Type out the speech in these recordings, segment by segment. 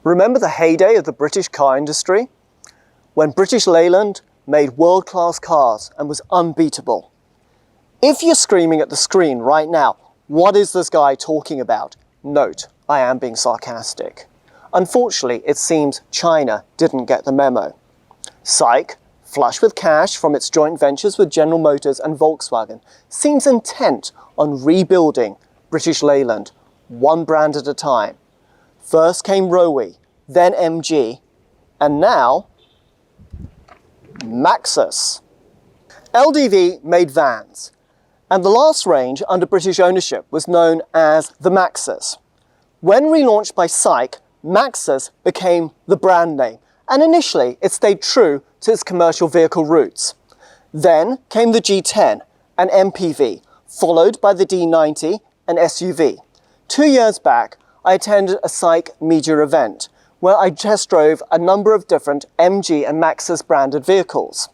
Remember the heyday of the British car industry? When British Leyland made world-class cars and was unbeatable. If you're screaming at the screen right now, what is this guy talking about? Note, I am being sarcastic. Unfortunately, it seems China didn't get the memo. SAIC, flush with cash from its joint ventures with General Motors and Volkswagen, seems intent on rebuilding British Leyland, one brand at a time. First came Rowe, then MG, and now Maxus. LDV made vans, and the last range under British ownership was known as the Maxus. When relaunched by SAIC, Maxus became the brand name, and initially it stayed true to its commercial vehicle roots. Then came the G10, an MPV, followed by the D90, an SUV. 2 years back, I attended a SAIC media event where I test drove a number of different MG and Maxus branded vehicles.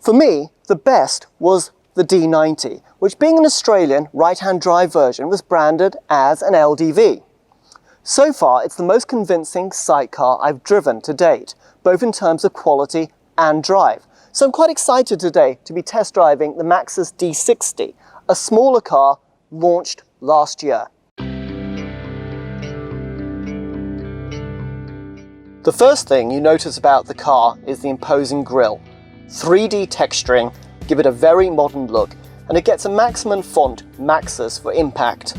For me, the best was the D90, which being an Australian right-hand drive version was branded as an LDV. So far, it's the most convincing SAIC car I've driven to date, both in terms of quality and drive. So I'm quite excited today to be test driving the Maxus D60, a smaller car launched last year. The first thing you notice about the car is the imposing grille. 3D texturing give it a very modern look, and it gets a maximum font Maxus for impact.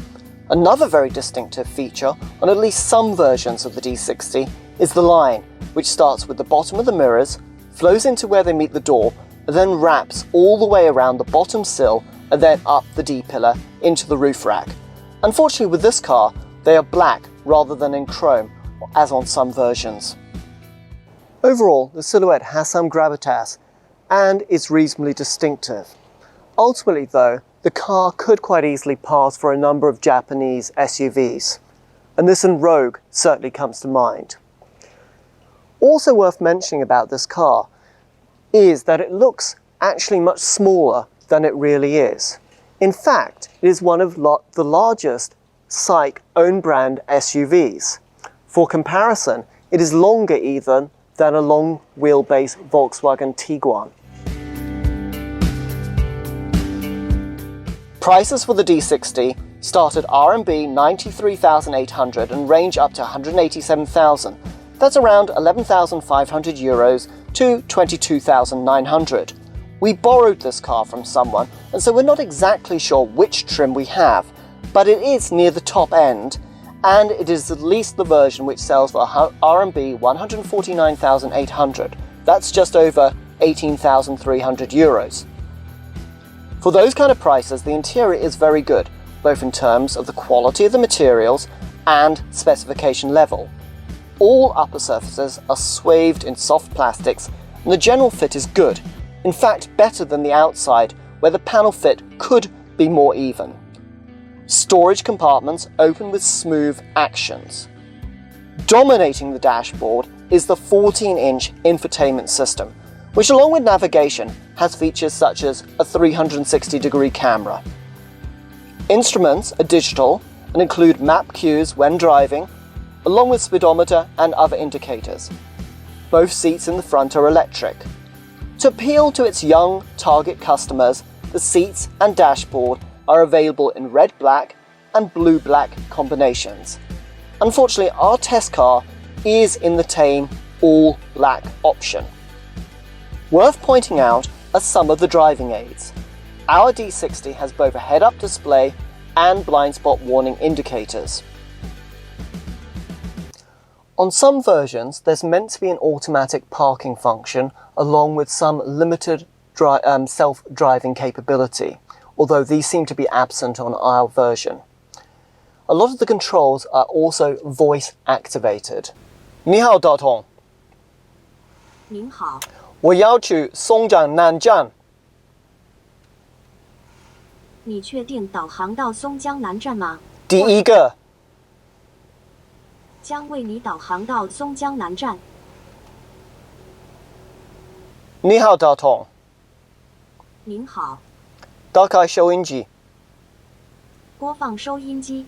Another very distinctive feature on at least some versions of the D60 is the line, which starts with the bottom of the mirrors, flows into where they meet the door, and then wraps all the way around the bottom sill and then up the D-pillar into the roof rack. Unfortunately with this car, they are black rather than in chrome, as on some versions. Overall, the silhouette has some gravitas and is reasonably distinctive. Ultimately though, the car could quite easily pass for a number of Japanese SUVs, and this and Rogue certainly comes to mind. Also worth mentioning about this car is that it looks actually much smaller than it really is. In fact, it is one of the largest SAIC own brand SUVs. For comparison, it is longer even than a long wheelbase Volkswagen Tiguan. Prices for the D60 start at RMB 93,800 and range up to 187,000. That's around 11,500 euros to 22,900. We borrowed this car from someone, and so we're not exactly sure which trim we have, but it is near the top end, and it is at least the version which sells for RMB 149,800. That's just over 18,300 euros. For those kind of prices, the interior is very good, both in terms of the quality of the materials and specification level. All upper surfaces are swathed in soft plastics, and the general fit is good. In fact, better than the outside, where the panel fit could be more even. Storage compartments open with smooth actions. Dominating the dashboard is the 14-inch infotainment system, which along with navigation has features such as a 360-degree camera. Instruments are digital and include map cues when driving, along with speedometer and other indicators. Both seats in the front are electric. To appeal to its young target customers, the seats and dashboard are available in red-black and blue-black combinations. Unfortunately, our test car is in the tame all-black option. Worth pointing out are some of the driving aids. Our D60 has both a head-up display and blind spot warning indicators. On some versions, there's meant to be an automatic parking function along with some limited self-driving capability, although these seem to be absent on our version. A lot of the controls are also voice activated. 你好，导通。您好。我要去松江南站。你确定导航到松江南站吗？第一个。将为你导航到松江南站。你好，导通。您好，打开收音机。播放收音机。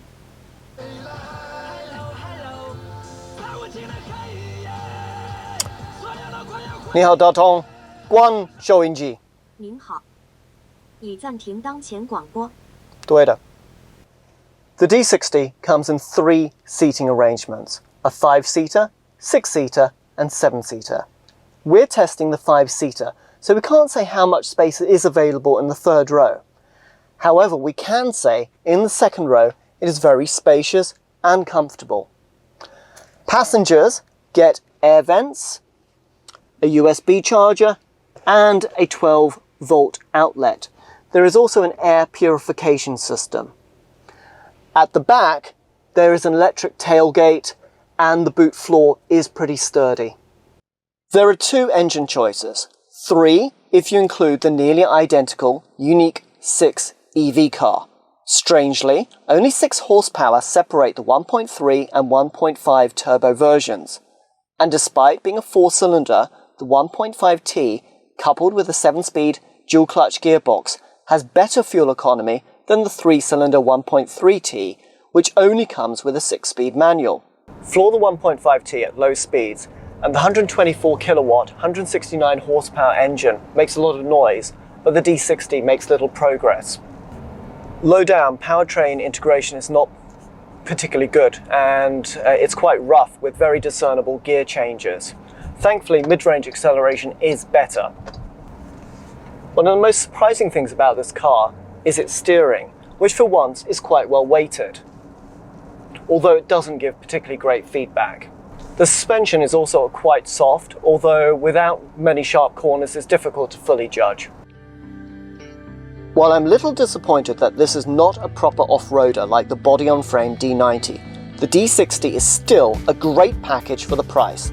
你好，打通，关收音机。您好，已暂停当前广播。对的。The D60 comes in 3 seating arrangements, a 5-seater, 6-seater and 7-seater. We're testing the 5-seater, so we can't say how much space is available in the third row. However, we can say in the second row it is very spacious and comfortable. Passengers get air vents, a USB charger and a 12-volt outlet. There is also an air purification system. At the back, there is an electric tailgate and the boot floor is pretty sturdy. There are 2 engine choices, 3 if you include the nearly identical unique 6 EV car. Strangely, only 6 horsepower separate the 1.3 and 1.5 turbo versions. And despite being a 4-cylinder, the 1.5T, coupled with a 7-speed dual-clutch gearbox, has better fuel economy than the 3-cylinder 1.3T, which only comes with a 6-speed manual. Floor the 1.5T at low speeds, and the 124 kilowatt, 169 horsepower engine makes a lot of noise, but the D60 makes little progress. Low down, powertrain integration is not particularly good, and it's quite rough with very discernible gear changes. Thankfully, mid-range acceleration is better. One of the most surprising things about this car is its steering, which for once is quite well weighted, although it doesn't give particularly great feedback. The suspension is also quite soft, although without many sharp corners it's difficult to fully judge. While I'm a little disappointed that this is not a proper off-roader like the body-on-frame D90, the D60 is still a great package for the price.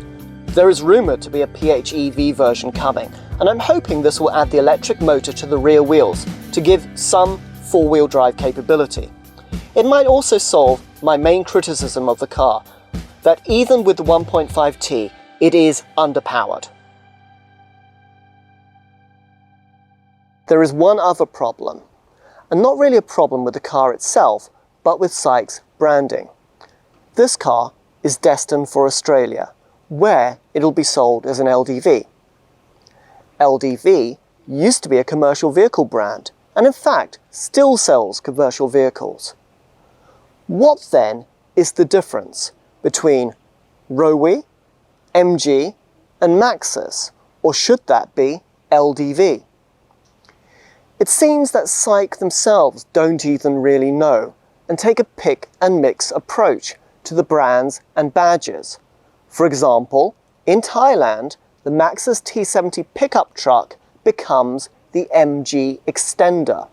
There is rumoured to be a PHEV version coming, and I'm hoping this will add the electric motor to the rear wheels to give some four-wheel drive capability. It might also solve my main criticism of the car, that even with the 1.5T, it is underpowered. There is one other problem, and not really a problem with the car itself, but with Sykes branding. This car is destined for Australia, where it'll be sold as an LDV. LDV used to be a commercial vehicle brand, and in fact still sells commercial vehicles. What then is the difference between Rowe, MG and Maxus, or should that be LDV? It seems that SAIC themselves don't even really know and take a pick and mix approach to the brands and badges. For example, in Thailand, the Maxus T60 pickup truck becomes the MG Extender.